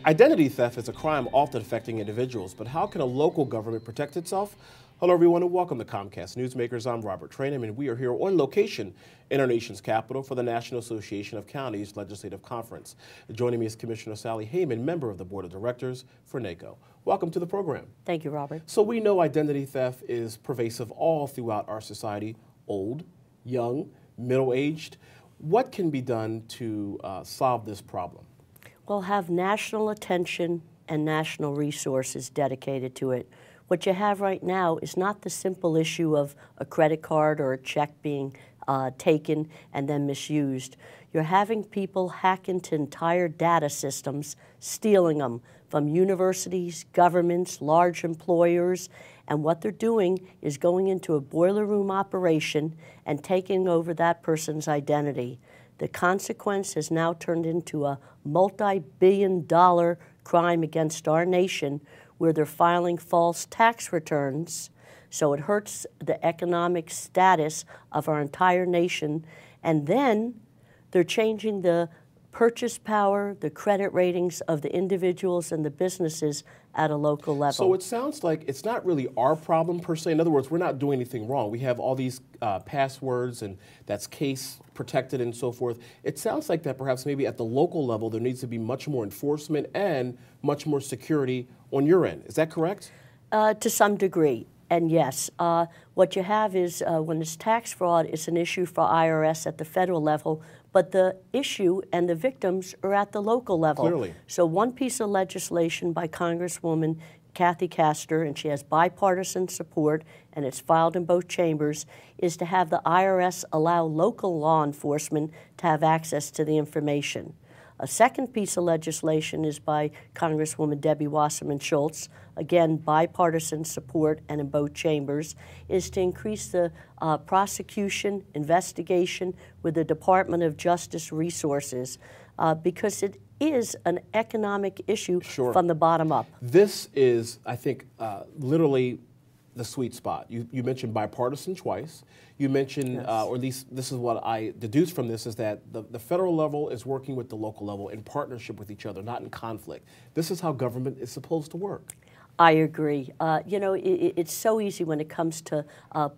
Identity theft is a crime often affecting individuals, but how can a local government protect itself? Hello everyone and welcome to Comcast Newsmakers. I'm Robert Trainham and we are here on location in our nation's capital for the National Association of Counties Legislative Conference. Joining me is Commissioner Sally Heyman, member of the Board of Directors for NACo. Welcome to the program. Thank you, Robert. So we know identity theft is pervasive all throughout our society, old, young, middle-aged. What can be done to solve this problem? We'll have national attention and national resources dedicated to it. What you have right now is not the simple issue of a credit card or a check being taken and then misused. You're having people hack into entire data systems, stealing them from universities, governments, large employers, and what they're doing is going into a boiler room operation and taking over that person's identity. The consequence has now turned into a multi-billion-dollar crime against our nation where they're filing false tax returns, so it hurts the economic status of our entire nation, and then they're changing the purchase power, the credit ratings of the individuals and the businesses at a local level. So it sounds like it's not really our problem per se. In other words, we're not doing anything wrong. We have all these passwords and that's case protected and so forth. It sounds like that perhaps maybe at the local level there needs to be much more enforcement and much more security on your end. Is that correct? To some degree. And yes, what you have is when it's tax fraud, it's an issue for IRS at the federal level, but the issue and the victims are at the local level. Clearly. So one piece of legislation by Congresswoman Kathy Castor, and she has bipartisan support, and it's filed in both chambers, is to have the IRS allow local law enforcement to have access to the information. A second piece of legislation is by Congresswoman Debbie Wasserman Schultz, again bipartisan support and in both chambers, is to increase the prosecution, investigation with the Department of Justice resources because it is an economic issue from the bottom up. This is, I think, literally the sweet spot. You mentioned bipartisan twice. You mentioned, yes. Or at least this is what I deduce from this, is that the federal level is working with the local level in partnership with each other, not in conflict. This is how government is supposed to work. I agree. You know, it's so easy when it comes to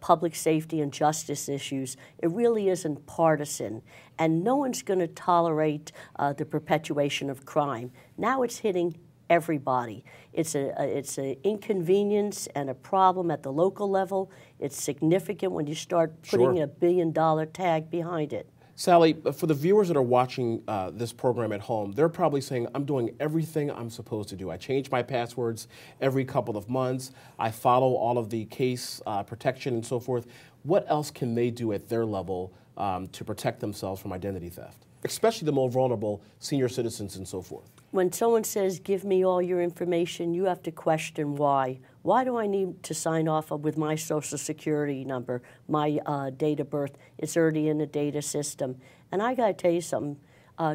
public safety and justice issues. It really isn't partisan, and no one's going to tolerate the perpetuation of crime. Now it's hitting everybody. It's an inconvenience and a problem at the local level. It's significant when you start putting a billion-dollar tag behind it. Sally, for the viewers that are watching this program at home, they're probably saying, I'm doing everything I'm supposed to do. I change my passwords every couple of months. I follow all of the case protection and so forth. What else can they do at their level to protect themselves from identity theft, especially the more vulnerable senior citizens and so forth? When someone says, give me all your information, you have to question why. Why do I need to sign off with my Social Security number, my date of birth? It's already in the data system. And I got to tell you something,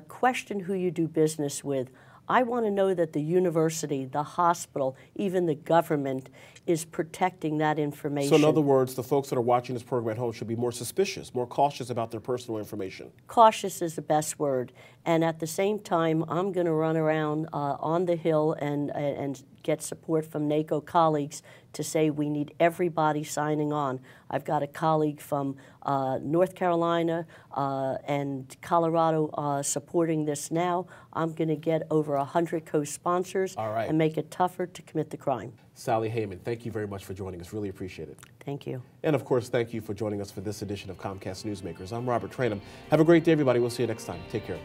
question who you do business with. I want to know that the university, the hospital, even the government is protecting that information. So in other words, the folks that are watching this program at home should be more suspicious, more cautious about their personal information. Cautious is the best word. And at the same time, I'm going to run around on the Hill and get support from NACo colleagues to say we need everybody signing on. I've got a colleague from North Carolina and Colorado supporting this now. I'm going to get over 100 co-sponsors and make it tougher to commit the crime. Sally Heyman, thank you very much for joining us. Really appreciate it. Thank you. And of course, thank you for joining us for this edition of Comcast Newsmakers. I'm Robert Trainham. Have a great day, everybody. We'll see you next time. Take care.